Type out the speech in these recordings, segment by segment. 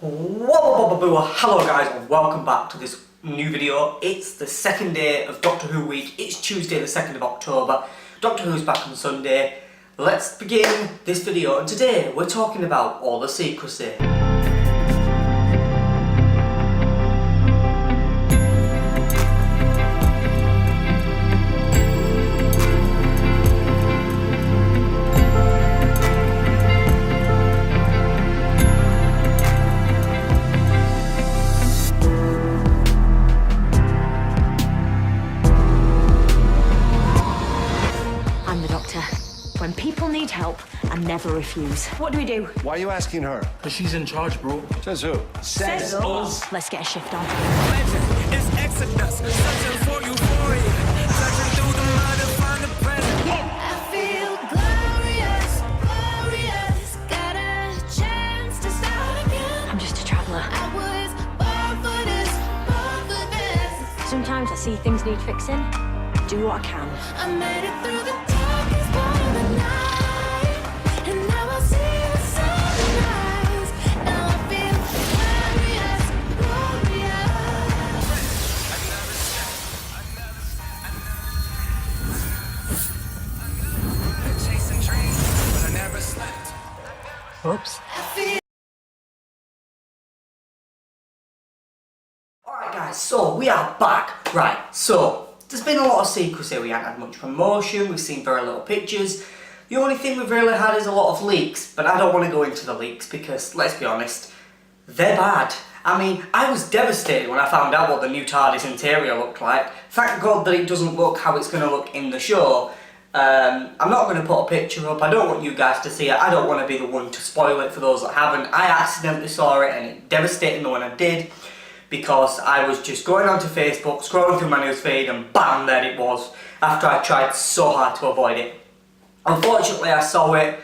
Hello guys and welcome back to this new video. It's the second day of Doctor Who week. It's Tuesday the 2nd of October. Doctor Who's back on Sunday. Let's begin this video, and today we're talking about all the secrecy. When people need help, I never refuse. What do we do? Why are you asking her? Because she's in charge, bro. Says who? Says us. Let's get a shift on. Legend is Exodus, searching for euphoria, searching through the mind to find the present. I feel glorious, glorious, got a chance to start again. I'm just a traveller. I was born for this, born for this. Sometimes I see things need fixing. I do what I can. I made it through the darkest part of the night, and now I see the sunrise. Now I feel glorious, glorious. Chasing dreams, but I never slept. Oops. I feel Alright guys, so we are back. Right, so there's been a lot of secrecy. We haven't had much promotion, we've seen very little pictures. The only thing we've really had is a lot of leaks, but I don't want to go into the leaks because, let's be honest, they're bad. I mean, I was devastated when I found out what the new TARDIS interior looked like. Thank God that it doesn't look how it's going to look in the show. I'm not going to put a picture up, I don't want you guys to see it, I don't want to be the one to spoil it for those that haven't. I accidentally saw it and it devastated me when I did, because I was just going onto Facebook, scrolling through my newsfeed, and bam, there it was, after I tried so hard to avoid it. Unfortunately, I saw it,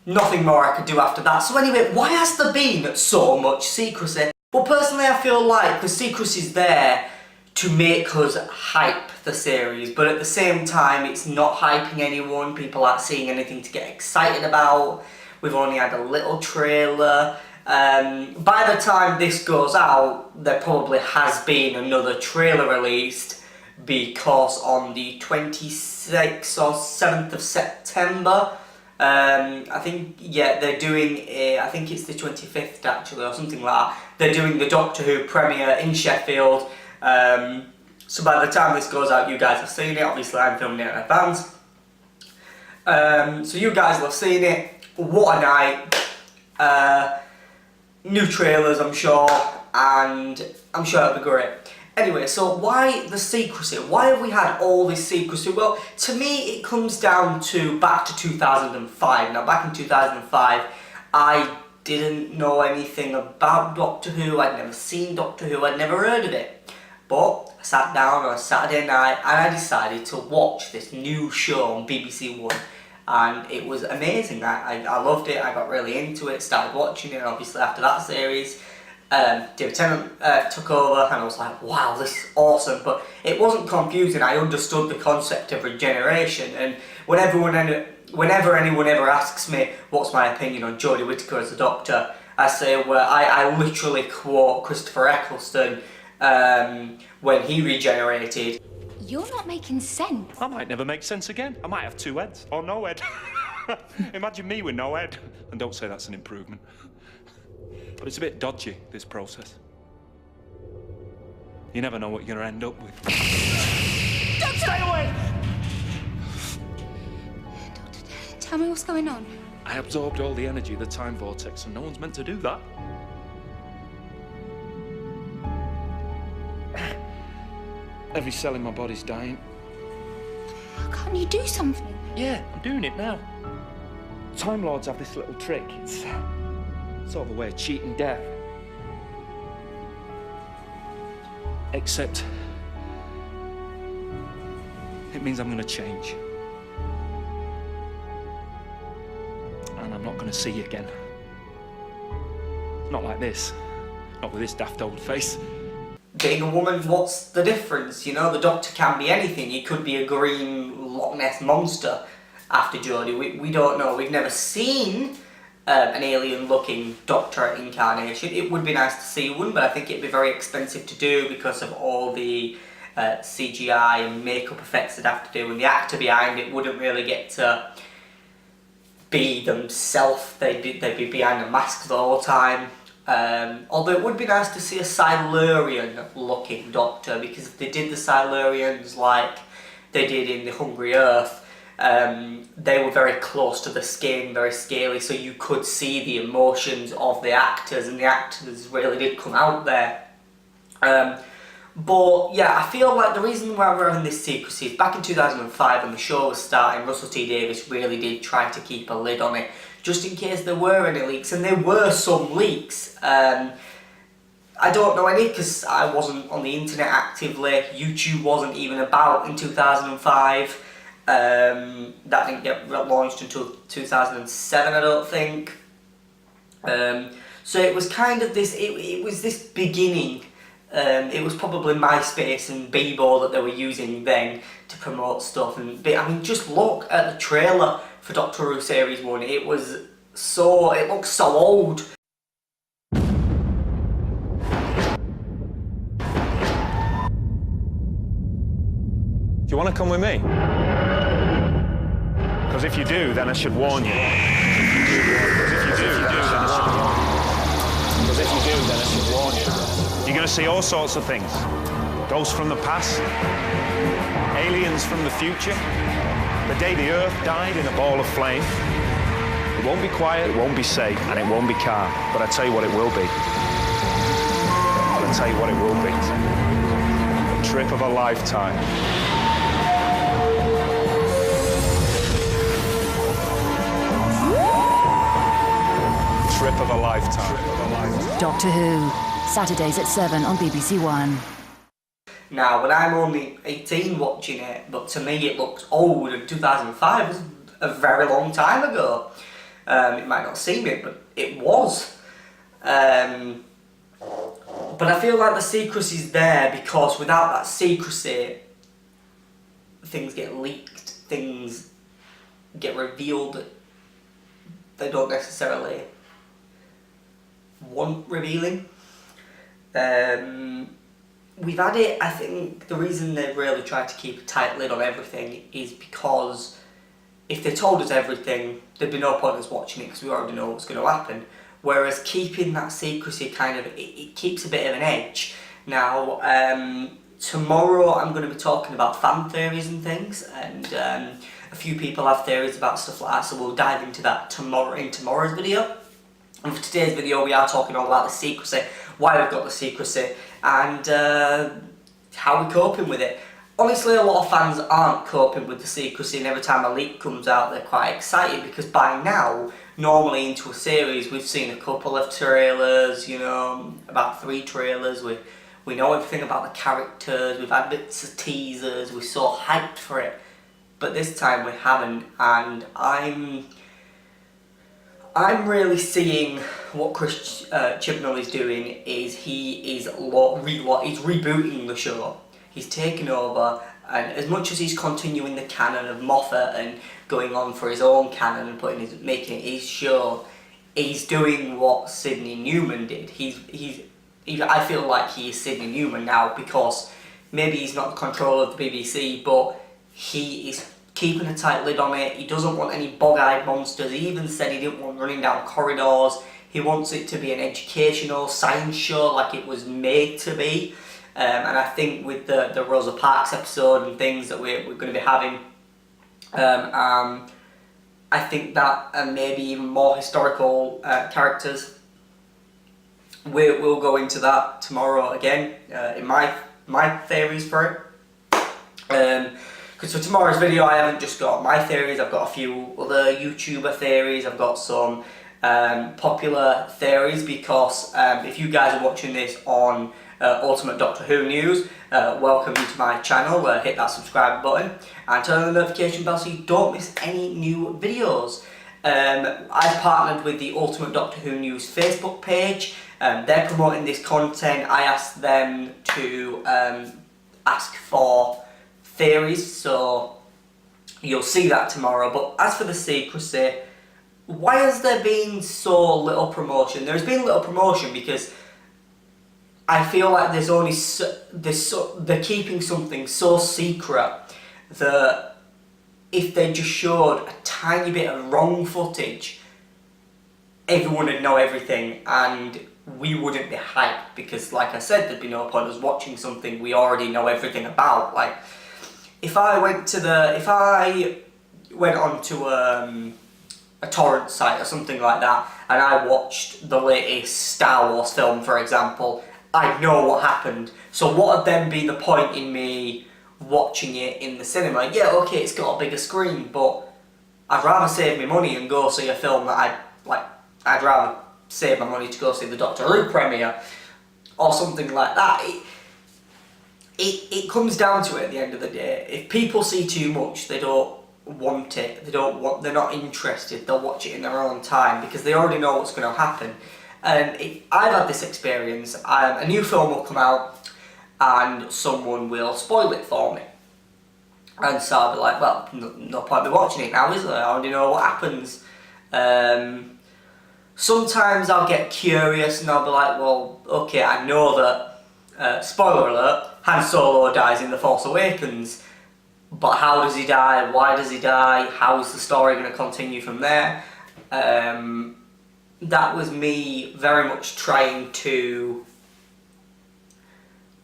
nothing more I could do after that. So anyway, why has there been so much secrecy? Well, personally, I feel like the secrecy's there to make us hype the series, but at the same time, it's not hyping anyone. People aren't seeing anything to get excited about. We've only had a little trailer. By the time this goes out, there probably has been another trailer released, because on the 26th or 7th of September, I think, yeah, they're doing I think it's the 25th actually, or something like that. They're doing the Doctor Who premiere in Sheffield. So by the time this goes out, you guys have seen it. Obviously, I'm filming it in advance. So you guys will have seen it. What a night. New trailers, I'm sure, and I'm sure it'll be great. Anyway, so why the secrecy? Why have we had all this secrecy? Well, to me, it comes down to back to 2005. Now, back in 2005, I didn't know anything about Doctor Who. I'd never seen Doctor Who. I'd never heard of it. But I sat down on a Saturday night and I decided to watch this new show on BBC One. And it was amazing. I loved it, I got really into it, started watching it, and obviously after that series, David Tennant took over, and I was like, wow, this is awesome. But it wasn't confusing, I understood the concept of regeneration, and whenever anyone ever asks me what's my opinion on Jodie Whittaker as a Doctor, I say, well, I literally quote Christopher Eccleston when he regenerated. you're not making sense. I might never make sense again. I might have two heads, or no head. Imagine me with no head. And don't say that's an improvement. But it's a bit dodgy, this process. You never know what you're gonna end up with. Doctor! Stay away! Doctor, tell me what's going on. I absorbed all the energy of the time vortex, and no one's meant to do that. Every cell in my body's dying. Can't you do something? Yeah, I'm doing it now. Time Lords have this little trick. It's sort of a way of cheating death. Except it means I'm going to change. And I'm not going to see you again. Not like this. Not with this daft old face. Being a woman, what's the difference? You know, the Doctor can be anything. He could be a green Loch Ness monster after Jodie. We don't know. We've never seen an alien-looking Doctor incarnation. It would be nice to see one, but I think it'd be very expensive to do because of all the CGI and makeup effects they'd have to do, and the actor behind it wouldn't really get to be themselves. They'd be behind a mask the whole time. Although it would be nice to see a Silurian-looking Doctor, because if they did the Silurians like they did in The Hungry Earth, they were very close to the skin, very scaly, so you could see the emotions of the actors, and the actors really did come out there. But yeah, I feel like the reason why we're having this secrecy is back in 2005 when the show was starting, Russell T Davies really did try to keep a lid on it, just in case there were any leaks, and there were some leaks. I don't know any because I wasn't on the internet actively. YouTube wasn't even about in 2005. That didn't get launched until 2007, I don't think. So it was kind of this, it was this beginning. It was probably MySpace and Bebo that they were using then to promote stuff. And I mean, just look at the trailer for Doctor Who Series 1. It looks so old. Do you want to come with me? Because if you do, then I should warn you. You're going to see all sorts of things. Ghosts from the past, aliens from the future, the day the Earth died in a ball of flame. It won't be quiet, it won't be safe, and it won't be calm. But I tell you what it will be. I'll tell you what it will be. The trip of a lifetime. Trip of a lifetime. Doctor Who, Saturdays at 7 on BBC One. Now, when I'm only 18 watching it, but to me it looks old, and 2005 was a very long time ago. It might not seem it, but it was. But I feel like the secrecy's there because without that secrecy, things get leaked, things get revealed. They don't necessarily want revealing. We've had it, I think the reason they've really tried to keep a tight lid on everything is because if they told us everything, there'd be no point in us watching it because we already know what's going to happen. Whereas keeping that secrecy kind of, it keeps a bit of an edge. Now, tomorrow I'm going to be talking about fan theories and things, and a few people have theories about stuff like that, so we'll dive into that tomorrow in tomorrow's video. And for today's video we are talking all about the secrecy, why we've got the secrecy, and how we're coping with it. Honestly, a lot of fans aren't coping with the secrecy, and every time a leak comes out they're quite excited because by now, normally into a series, we've seen a couple of trailers, you know, about 3 trailers, we know everything about the characters, we've had bits of teasers, we're so hyped for it. But this time we haven't, and I'm really seeing what Chris Chibnall is doing is he's rebooting the show. He's taking over, and as much as he's continuing the canon of Moffat and going on for his own canon and making it his show, he's doing what Sidney Newman did. I feel like he is Sidney Newman now because maybe he's not in control of the BBC, but he is keeping a tight lid on it. He doesn't want any bog-eyed monsters. He even said he didn't want running down corridors. He wants it to be an educational science show like it was made to be. And I think with the Rosa Parks episode and things that we're going to be having, I think that and maybe even more historical characters, we'll go into that tomorrow again in my theories for it. Because for tomorrow's video I haven't just got my theories, I've got a few other YouTuber theories, I've got some popular theories because if you guys are watching this on Ultimate Doctor Who News, welcome you to my channel, hit that subscribe button and turn on the notification bell so you don't miss any new videos. I've partnered with the Ultimate Doctor Who News Facebook page, they're promoting this content. I asked them to ask for theories, so you'll see that tomorrow. But as for the secrecy, why has there been so little promotion? There's been little promotion because I feel like there's only they're keeping something so secret that if they just showed a tiny bit of wrong footage, everyone would know everything and we wouldn't be hyped, because like I said, there'd be no point us watching something we already know everything about. Like if I went onto a torrent site or something like that and I watched the latest Star Wars film, for example, I'd know what happened. So what would then be the point in me watching it in the cinema? Yeah, okay, it's got a bigger screen, but I'd rather save my money and go see a film that I'd rather save my money to go see the Doctor Who premiere or something like that. It comes down to it at the end of the day. If people see too much, they don't want it. They're not interested. They'll watch it in their own time because they already know what's going to happen. And I've had this experience. A new film will come out and someone will spoil it for me. And so I'll be like, well, no point in watching it now, is there? I already know what happens. Sometimes I'll get curious and I'll be like, well, okay, I know that, spoiler alert, Han Solo dies in The Force Awakens, but how does he die? Why does he die? How is the story going to continue from there? That was me very much trying to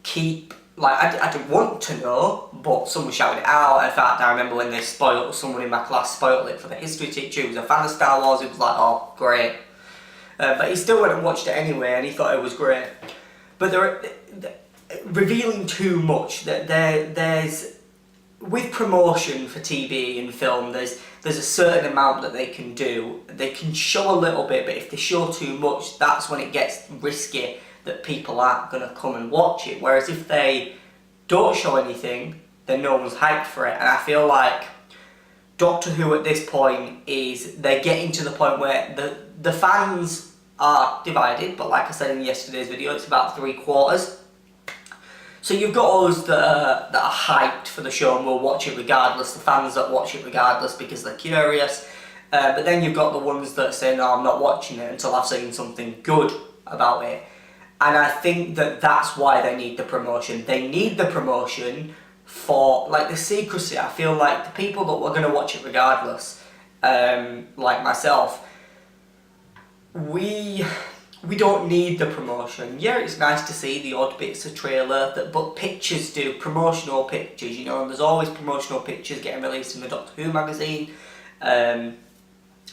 keep, like, I didn't want to know, but someone shouted it out. In fact, I remember when someone in my class spoiled it for the history teacher who was a fan of Star Wars. He was like, oh, great. But he still went and watched it anyway, and he thought it was great. But revealing too much, there's with promotion for TV and film, there's a certain amount that they can do. They can show a little bit, but if they show too much, that's when it gets risky that people aren't going to come and watch it. Whereas if they don't show anything, then no one's hyped for it. And I feel like Doctor Who at this point they're getting to the point where the fans are divided, but like I said in yesterday's video, it's about 3/4. So you've got those that are hyped for the show and will watch it regardless, the fans that watch it regardless because they're curious, but then you've got the ones that say, no, I'm not watching it until I've seen something good about it. And I think that's why they need the promotion. They need the promotion for, like, the secrecy. I feel like the people that were going to watch it regardless, like myself, we don't need the promotion. Yeah, it's nice to see the odd bits of trailer, but pictures do, promotional pictures, you know, and there's always promotional pictures getting released in the Doctor Who magazine, and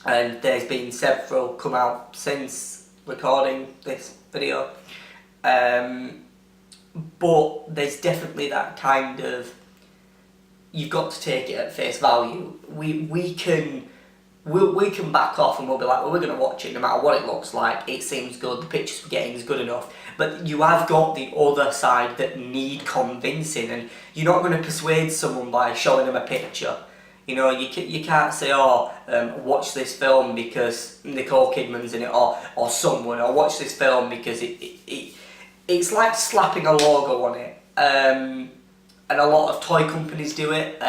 there's been several come out since recording this video, but there's definitely that kind of, you've got to take it at face value. We can back off and we'll be like, well, we're going to watch it no matter what it looks like. It seems good, the pictures we're getting is good enough. But you have got the other side that need convincing, and you're not going to persuade someone by showing them a picture. You know, you can't say, oh, watch this film because Nicole Kidman's in it, or someone, or watch this film because it's like slapping a logo on it. And a lot of toy companies do it.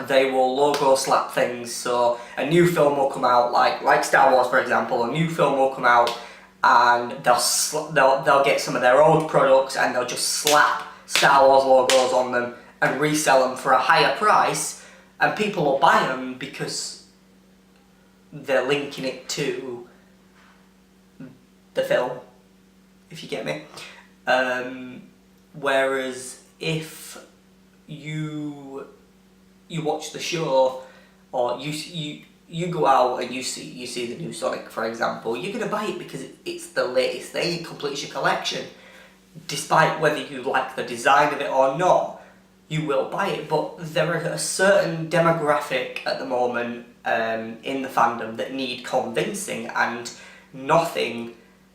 They will logo slap things, so a new film will come out, like Star Wars for example, a new film will come out and they'll get some of their old products and they'll just slap Star Wars logos on them and resell them for a higher price, and people will buy them because they're linking it to the film, if you get me. Whereas if you watch the show, or you go out and you see the new Sonic, for example, you're going to buy it because it's the latest thing, it completes your collection. Despite whether you like the design of it or not, you will buy it. But there are a certain demographic at the moment in the fandom that need convincing, and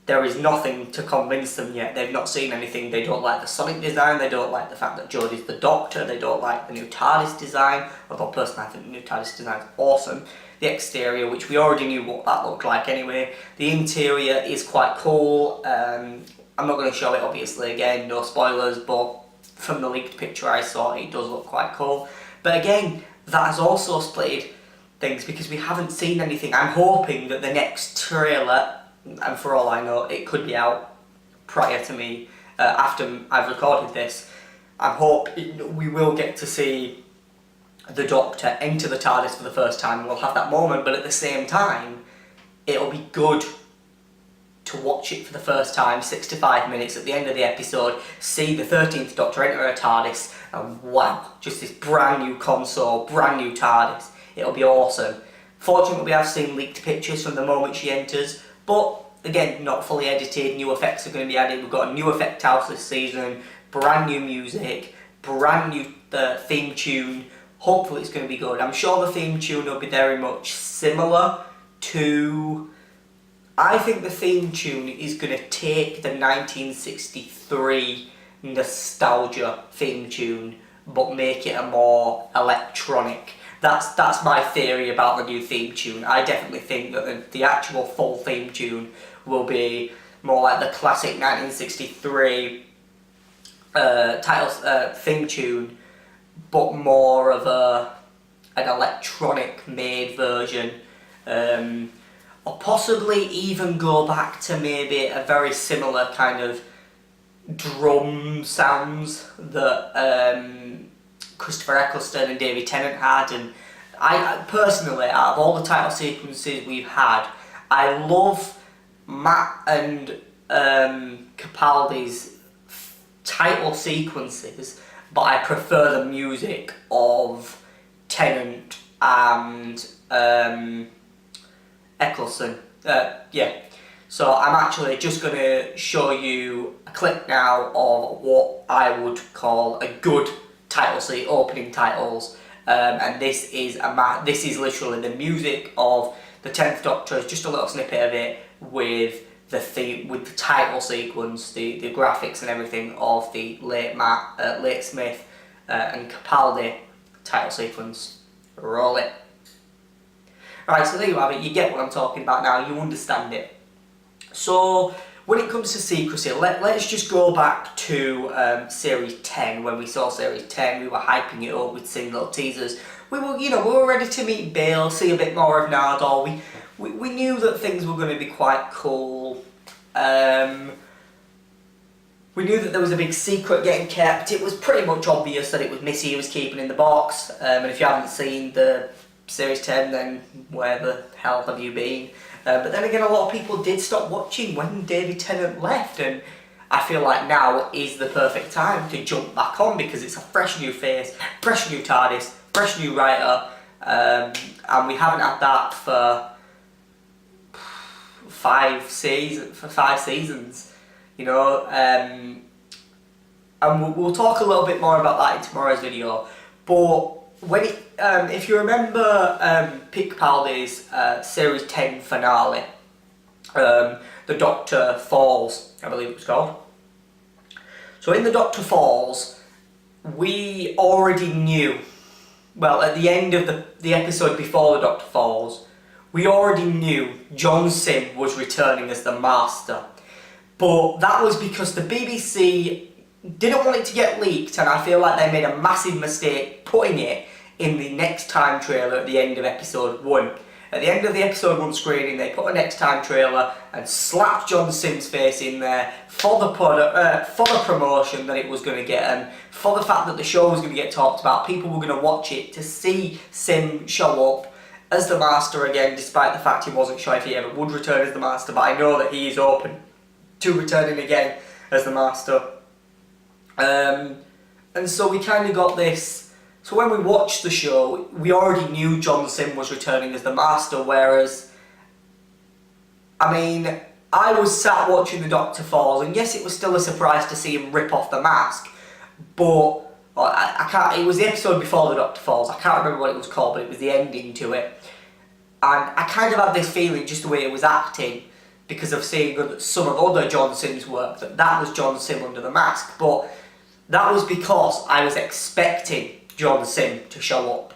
there is nothing to convince them yet. They've not seen anything. They don't like the Sonic design, they don't like the fact that Jodie's the Doctor, they don't like the new TARDIS design, although personally I think the new TARDIS design is awesome. The exterior, which we already knew what that looked like anyway. The interior is quite cool. I'm not going to show it obviously, again, no spoilers, but from the leaked picture I saw, it does look quite cool. But again, that has also split things because we haven't seen anything. I'm hoping that the next trailer, and for all I know, it could be out prior to me, after I've recorded this, I hope we will get to see the Doctor enter the TARDIS for the first time and we'll have that moment, but at the same time, it'll be good to watch it for the first time, 6 to 5 minutes at the end of the episode, see the 13th Doctor enter a TARDIS, and wow, just this brand new console, brand new TARDIS. It'll be awesome. Fortunately, we have seen leaked pictures from the moment she enters, but again, not fully edited, new effects are going to be added. We've got a new effect house this season, brand new music, brand new theme tune. Hopefully it's going to be good. I'm sure the theme tune will be very much similar to... I think the theme tune is going to take the 1963 nostalgia theme tune, but make it a more electronic. That's my theory about the new theme tune. I definitely think that the actual full theme tune will be more like the classic 1963 theme tune, but more of an electronic made version. Or possibly even go back to maybe a very similar kind of drum sounds that Christopher Eccleston and David Tennant had. And I personally, out of all the title sequences we've had, I love Matt and Capaldi's title sequences, but I prefer the music of Tennant and Eccleston. Yeah. So I'm actually just going to show you a clip now of what I would call a good title opening titles, and this is literally the music of the 10th Doctor. It's just a little snippet of it with the theme, with the title sequence, the graphics and everything of the late Smith and Capaldi title sequence. Roll it. Alright, so there you have it. You get what I'm talking about now. You understand it. So when it comes to Secrecy, let's just go back to Series 10. When we saw Series 10, we were hyping it up. We'd seen little teasers. We were ready to meet Bale, see a bit more of Nardole. We knew that things were going to be quite cool. We knew that there was a big secret getting kept. It was pretty much obvious that it was Missy who was keeping in the box. And if you haven't seen the Series 10, then where the hell have you been? But then again, a lot of people did stop watching when David Tennant left, and I feel like now is the perfect time to jump back on because it's a fresh new face, fresh new TARDIS, fresh new writer, and we haven't had that for 5 seasons, you know, and we'll talk a little bit more about that in tomorrow's video. But when if you remember Pete Capaldi's Series 10 finale, The Doctor Falls, I believe it was called. So in The Doctor Falls, we already knew, well, at the end of the episode before The Doctor Falls, we already knew John Sim was returning as the Master. But that was because the BBC didn't want it to get leaked, and I feel like they made a massive mistake putting it in the Next Time trailer at the end of episode 1. At the end of the episode 1 screening, they put a Next Time trailer and slapped John Sim's face in there for the promotion that it was going to get, and for the fact that the show was going to get talked about. People were going to watch it to see Sim show up as the Master again, despite the fact he wasn't sure if he ever would return as the Master, but I know that he is open to returning again as the Master. And so we kind of got this. So when we watched the show, we already knew John Sim was returning as the Master, whereas, I mean, I was sat watching The Doctor Falls, and yes, it was still a surprise to see him rip off the mask, but I can't, it was the episode before The Doctor Falls, I can't remember what it was called, but it was the ending to it, and I kind of had this feeling, just the way it was acting, because of seeing some of other John Sim's work, that was John Sim under the mask, but that was because I was expecting John Sim to show up.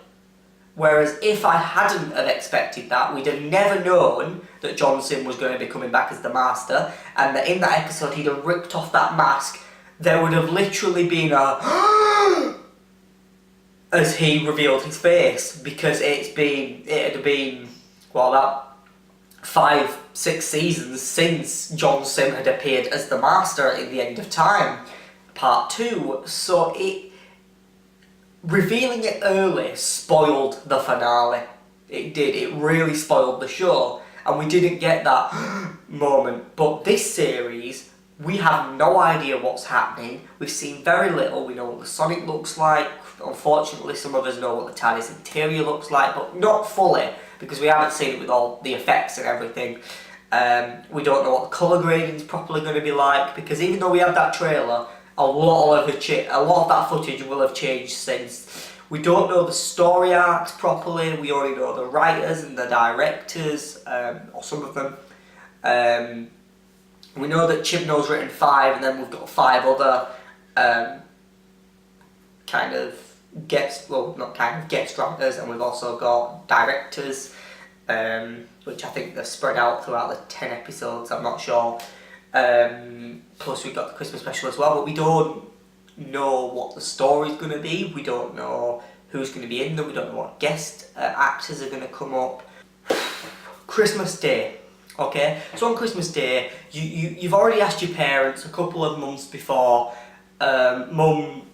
Whereas if I hadn't have expected that, we'd have never known that John Sim was going to be coming back as the Master, and that in that episode he'd have ripped off that mask. There would have literally been a as he revealed his face, because it had been, well, about 5-6 seasons since John Sim had appeared as the Master in The End of Time, Part 2, so revealing it early spoiled the finale. It did, it really spoiled the show, and we didn't get that moment. But this series, we have no idea what's happening. We've seen very little. We know what the Sonic looks like. Unfortunately, some of us know what the TARDIS interior looks like, but not fully, because we haven't seen it with all the effects and everything. We don't know what the colour grading is properly going to be like, because even though we had that trailer, a lot of that footage will have changed since. We don't know the story arcs properly. We only know the writers and the directors, or some of them. We know that Chibnall's written 5, and then we've got 5 other guest writers, and we've also got directors, which I think they've spread out throughout the 10 episodes, I'm not sure. Plus we've got the Christmas special as well, but we don't know what the story's going to be. We don't know who's going to be in them. We don't know what guest actors are going to come up. Christmas Day. Okay, so on Christmas Day, you've already asked your parents a couple of months before, mum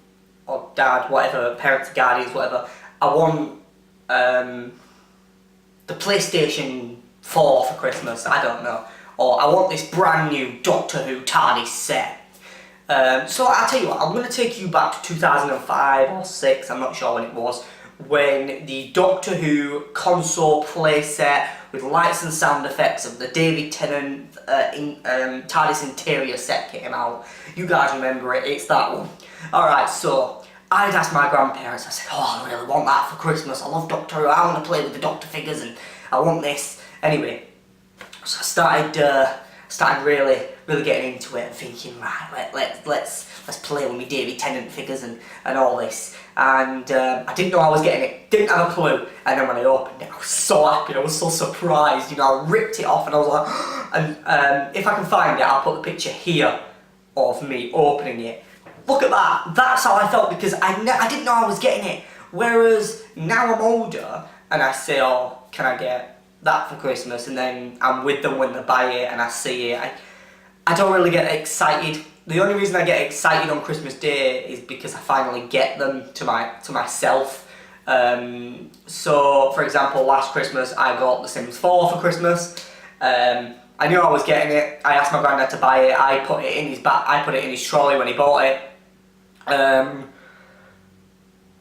or dad, whatever, parents, guardians, whatever, I want the PlayStation 4 for Christmas, I don't know, or I want this brand new Doctor Who TARDIS set. So I'll tell you what, I'm going to take you back to 2005 or 6, I'm not sure when it was, when the Doctor Who console playset with lights and sound effects of the David Tennant TARDIS interior set came out. You guys remember it, it's that one. Alright, so I'd asked my grandparents, I said, oh, I really want that for Christmas, I love Doctor Who, I want to play with the Doctor figures and I want this. Anyway, so I started really getting into it and thinking, right, let's play with me David Tennant figures and all this. And I didn't know I was getting it, didn't have a clue. And then when I opened it, I was so happy, I was so surprised, you know, I ripped it off and I was like, and if I can find it, I'll put the picture here of me opening it. Look at that, that's how I felt, because I didn't know I was getting it. Whereas now I'm older and I say, oh, can I get that for Christmas? And then I'm with them when they buy it and I see it. I don't really get excited. The only reason I get excited on Christmas Day is because I finally get them to myself. So, for example, last Christmas I got The Sims 4 for Christmas. I knew I was getting it. I asked my granddad to buy it. I put it in his trolley when he bought it.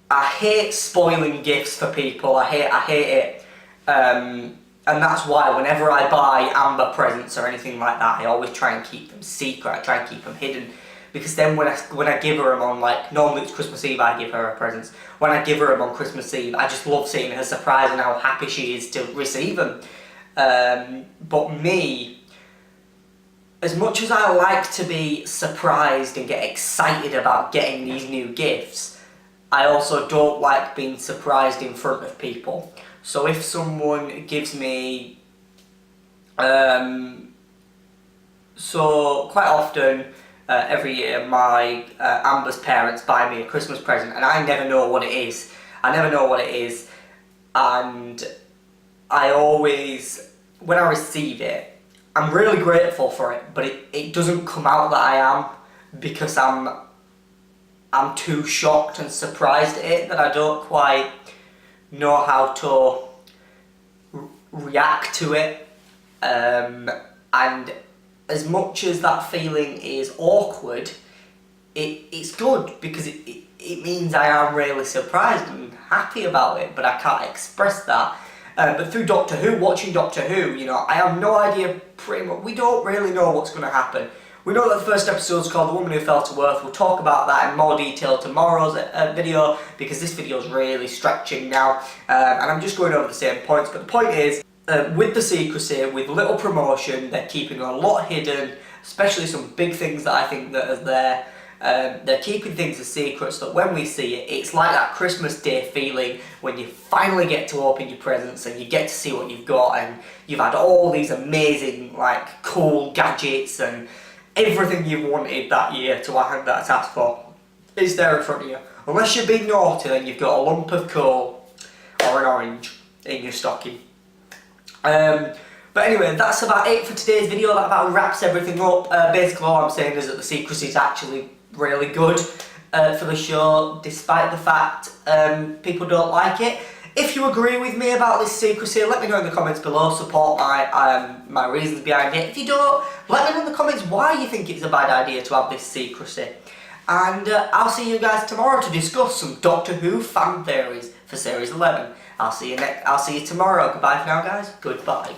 I hate spoiling gifts for people. I hate it. And that's why whenever I buy Amber presents or anything like that, I always try and keep them secret. I try and keep them hidden, because then when I give her them on, like, normally it's Christmas Eve I give her presents. When I give her them on Christmas Eve, I just love seeing her surprise and how happy she is to receive them. But me, as much as I like to be surprised and get excited about getting these new gifts, I also don't like being surprised in front of people. So if someone gives me, so quite often, every year, my Amber's parents buy me a Christmas present, and I never know what it is. And I always, when I receive it, I'm really grateful for it, but it doesn't come out that I am, because I'm too shocked and surprised at it that I don't quite know how to react to it. And as much as that feeling is awkward, it's good, because it means I am really surprised and happy about it, but I can't express that. But through Doctor Who, watching Doctor Who, you know, I have no idea, pretty much, we don't really know what's going to happen. We know that the first episode is called The Woman Who Fell to Earth. We'll talk about that in more detail tomorrow's video, because this video is really stretching now, and I'm just going over the same points. But the point is, with the Secrecy, with little promotion, they're keeping a lot hidden, especially some big things that I think that are there. They're keeping things a secret, so that when we see it, it's like that Christmas Day feeling when you finally get to open your presents and you get to see what you've got, and you've had all these amazing, like, cool gadgets and everything you've wanted that year that's asked for. It's there in front of you. Unless you're being naughty, then you've got a lump of coal or an orange in your stocking. But anyway, that's about it for today's video. That about wraps everything up. Basically all I'm saying is that the Secrecy is actually really good for the show, despite the fact people don't like it. If you agree with me about this Secrecy, let me know in the comments below. Support my reasons behind it. If you don't, let me know in the comments why you think it's a bad idea to have this Secrecy. And I'll see you guys tomorrow to discuss some Doctor Who fan theories for Series 11. I'll see you tomorrow. Goodbye for now, guys. Goodbye.